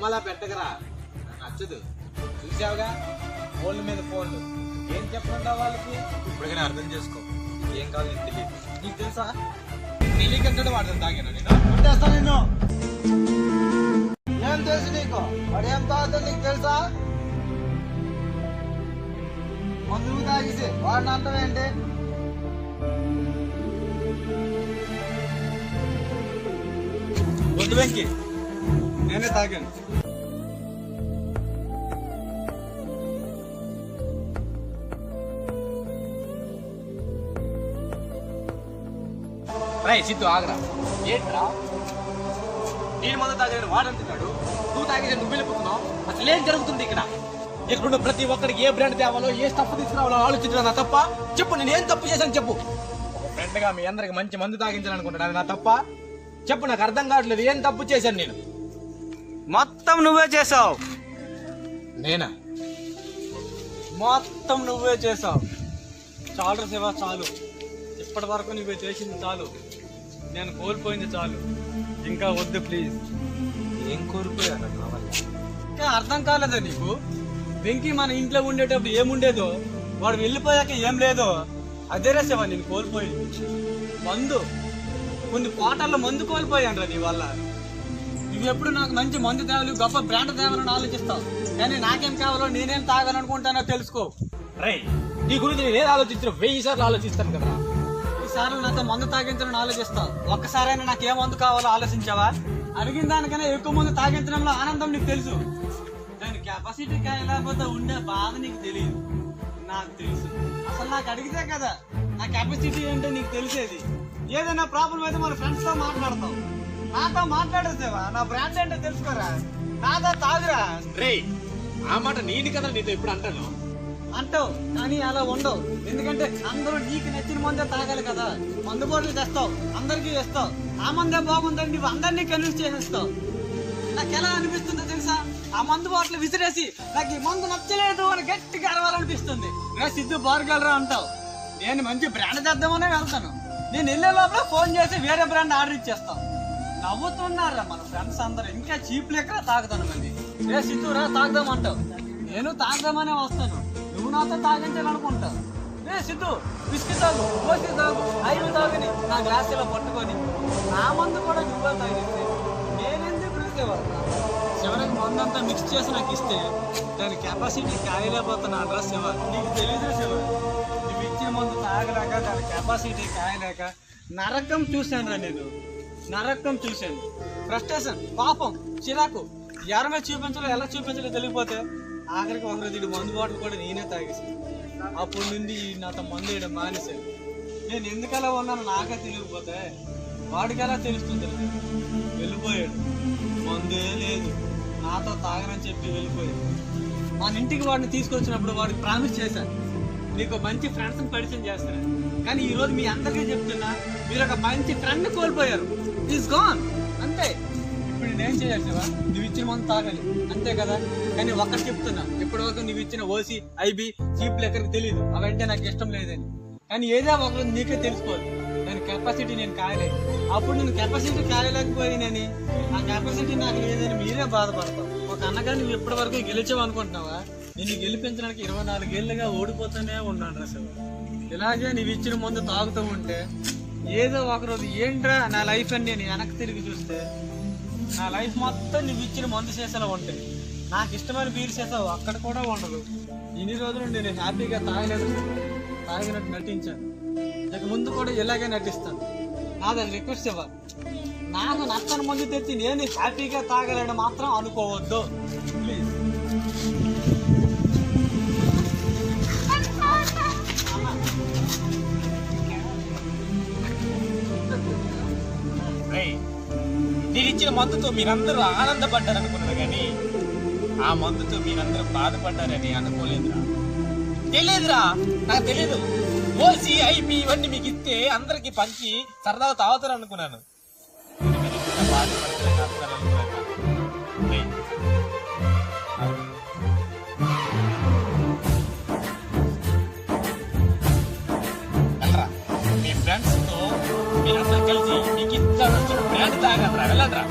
బొమ్మలా పెట్టగరా, నచ్చదు. చూసావుగా ఫోన్ల మీద ఫోన్లు, ఏం చెప్పకుండా వాళ్ళకి. ఇప్పటికైనా అర్థం చేసుకో, ఏం కావాలి నీకు తెలియదు. నీకు తెలుసా తెలియకంటే వాడిని తాగాను నేను కొట్టేస్తా నిన్ను. ఏం తెలుసు నీకు? వాడు ఏం తాగుతాడు నీకు తెలుసా? మందుకు తాగేసి వాడిని అంటావేంటి? వద్దు వెంకి, నేనే తాగాను. రై సిద్ధు ఆగరా. ఏంట్రా నేను మందు తాగాను వాడంటున్నాడు, నువ్వు తాగేసి నువ్వు వెళ్ళిపోతున్నావు. అసలు ఏం జరుగుతుంది ఇక్కడ? ఇక్కడున్న ప్రతి ఒక్కరికి ఏ బ్రాండ్ తేవాలో, ఏ స్టఫ్ తీసుకురావాలో ఆలోచించడం నా తప్ప? చెప్పు, నేను ఏం తప్పు చేశాను చెప్పు. ఒక ఫ్రెండ్ గా మీ అందరికి మంచి మందు తాగించాలనుకుంటున్నాను, నా తప్ప? చెప్పు, నాకు అర్థం కావట్లేదు. ఏం తప్పు చేశాను నేను? మొత్తం నువ్వే చేసావు. నేనా? మొత్తం నువ్వే చేసావు. చాలు శివ, చాలు. ఇప్పటి వరకు నువ్వే చేసింది చాలు. నేను కోల్పోయింది చాలు. ఇంకా వద్దు ప్లీజ్. ఏం కోల్పోయాను నా వల్ల? ఇంకా అర్థం కాలేదా నీకు? వెంకీ మన ఇంట్లో ఉండేటప్పుడు ఏముండేదో, వాడు వెళ్ళిపోయాక ఏం లేదో అదేరా శివ నేను కోల్పోయింది. మందు, కొన్ని కోటల్లో మందు కోల్పోయాను రా నీ వల్ల. నువ్వు ఎప్పుడు నాకు మంచి మందు తేవాలి, గొప్ప బ్రాండ్ తేవాలని ఆలోచిస్తావు, కానీ నాకేం కావాలో నేనేం తాగాలనుకుంటానో తెలుసుకో. రై, నీ గురించి నేనేం ఆలోచించిన 1000 సార్లు ఆలోచిస్తాను కదా. ఈసార్లు నాతో మందు తాగించాలని ఆలోచిస్తావు, ఒక్కసారైనా నాకు ఏ మందు కావాలో ఆలోచించావా? అడిగిన దానికన్నా ఎక్కువ మందు తాగించడంలో ఆనందం నీకు తెలుసు. దాని కెపాసిటీ లేకపోతే ఉండే బాధ నీకు తెలియదు. నాకు తెలుసు. అసలు నాకు అడిగితే కదా నా కెపాసిటీ ఏంటో నీకు తెలిసేది. ఏదైనా ప్రాబ్లం అయితే మన ఫ్రెండ్స్ తో మాట్లాడతావు, నాతో మాట్లాడేసేవా? నా బ్రాండ్ ఏంటో తెలుసుకోరా, నాతో తాగురా. రే, ఆ మాట నేను కదా నీతో ఇప్పుడు అంటాను. అంటావు కానీ అలా ఉండవు. ఎందుకంటే అందరూ నీకు నచ్చిన మందే తాగాలి కదా. మందు బాటలు తెస్తావు, అందరికీ వేస్తావు. ఆ మందే బాగుందని నువ్వు అందరినీ కన్విన్స్ చేసేస్తావు. నాకు ఎలా అనిపిస్తుందో తెలుసా? ఆ మందు బాటలు విసిరేసి నాకు ఈ మందు నచ్చలేదు అని గట్టిగా అరవాలనిపిస్తుంది. రే సిద్ధు బారుగలరా అంటావు. నేను మంచి బ్రాండ్ తెద్దామనే వెళ్తాను. నేను వెళ్ళే లోపల ఫోన్ చేసి వేరే బ్రాండ్ ఆర్డర్ ఇచ్చేస్తాను. నవ్వుతున్నారా మన ఫ్రెండ్స్ అందరూ. ఇంకా చీప్ లెక్క తాగుతాను మళ్ళీ. రే సిద్ధు రా తాగుదామంటావు, నేను తాగుదామనే వస్తాను. నువ్వు నాతో తాగించాలనుకుంటావు. రే సిద్ధు బిస్కెట్ తాగు, ఓసి తాగు, ఐదు తాగుని నా గ్లాసులో పట్టుకొని నా మందు కూడా నువ్వే తాగిస్తే నేనెందుకు రేసేవాళ్ళ? చివరికి మందంతా మిక్స్ చేసి నాకు ఇస్తే దాని కెపాసిటీ కాయలేకపోతున్నా అడ్రస్ శివ. నీకు తెలియదు శివ, నువ్వు ఇచ్చిన మందు తాగలేక దాని కెపాసిటీ కాయలేక నరకం చూశాను రా నేను. నరకం చూశాను. ఫ్రస్ట్రేషన్, పాపం, చిరాకు ఎవరి మీద చూపించాలో ఎలా చూపించాలో తెలియకపోతే ఆఖరికి ఒక రోజు మందు బాటలు కూడా నేనే తాగేసాను. అప్పుడు నుండి నాతో మందు వేయడం మానేశాను. నేను ఎందుకలా ఉన్నాను నాకే తెలియకపోతే వాడికి ఎలా తెలుస్తుంది? వెళ్ళిపోయాడు, మందే లేదు, నాతో తాగనని చెప్పి వెళ్ళిపోయాడు. మన ఇంటికి వాడిని తీసుకొచ్చినప్పుడు వాడికి ప్రామిస్ చేశాను, నీకు మంచి ఫ్రెండ్స్ని పరిచయం చేస్తాను. కానీ ఈరోజు మీ అందరికీ చెప్తున్నా, మీరు ఒక మంచి ఫ్రెండ్ కోల్పోయారు. ఈజ్ గాన్, అంతే. ఇప్పుడు నేనేం చేయాలి శివ? నువ్వు ఇచ్చిన మందు తాగాలి, అంతే కదా. కానీ ఒక్కటి చెప్తున్నా, ఇప్పటివరకు నువ్వు ఇచ్చిన ఓసీ, ఐబీ, చీప్ లెక్కరికి తెలియదు, అవంటే నాకు ఇష్టం లేదని. కానీ ఏదో ఒకరోజు నీకే తెలుసుకోవాలి దాని కెపాసిటీ నేను కాయలేదు. అప్పుడు నేను కెపాసిటీ కాయలేకపోయినని, ఆ కెపాసిటీ నాకు లేదని మీరే బాధపడతావు. ఒక అన్నగా నువ్వు ఇప్పటి వరకు గెలిచావు అనుకుంటున్నావా? నిన్ను గెలిపించడానికి 24 ఏళ్ళుగా ఓడిపోతూనే ఉన్నాను రా శివ. ఇలాగే నువ్వు ఇచ్చిన ముందు తాగుతూ ఉంటే ఏదో ఒకరోజు ఏంట్రా నా లైఫ్ అని నేను వెనక్కి తిరిగి చూస్తే నా లైఫ్ మొత్తం నువ్వు ఇచ్చిన మందు చేసేలా ఉంటాయి. నాకు ఇష్టమైన బీర్ చేసావు అక్కడ కూడా ఉండదు. ఇన్ని రోజులు నేను హ్యాపీగా తాగలేదు, తాగినట్టు నటించాను. ఇక ముందు కూడా ఇలాగే నటిస్తాను. నాది రిక్వెస్ట్ ఇవ్వ, నాకు నచ్చని మందు తెచ్చి నేను హ్యాపీగా తాగలేని మాత్రం అనుకోవద్దు ప్లీజ్. నేను ఇచ్చిన మందుతో మీరందరూ ఆనందపడ్డారు అనుకున్నారు, కానీ ఆ మందుతో మీరందరూ బాధపడ్డారని అనుకోలేదురా. తెలియదురా, నాకు తెలియదు. ఓసీ, ఐపీ ఇవన్నీ మీకు ఇస్తే అందరికి పంచి సరదాగా తాగుతారు అనుకున్నాను. మీ ఫ్రెండ్స్ తో మీరందరూ కలిసి మీకు ఇచ్చిన బ్రాండ్ తాగలరా, వెళ్ళదురా.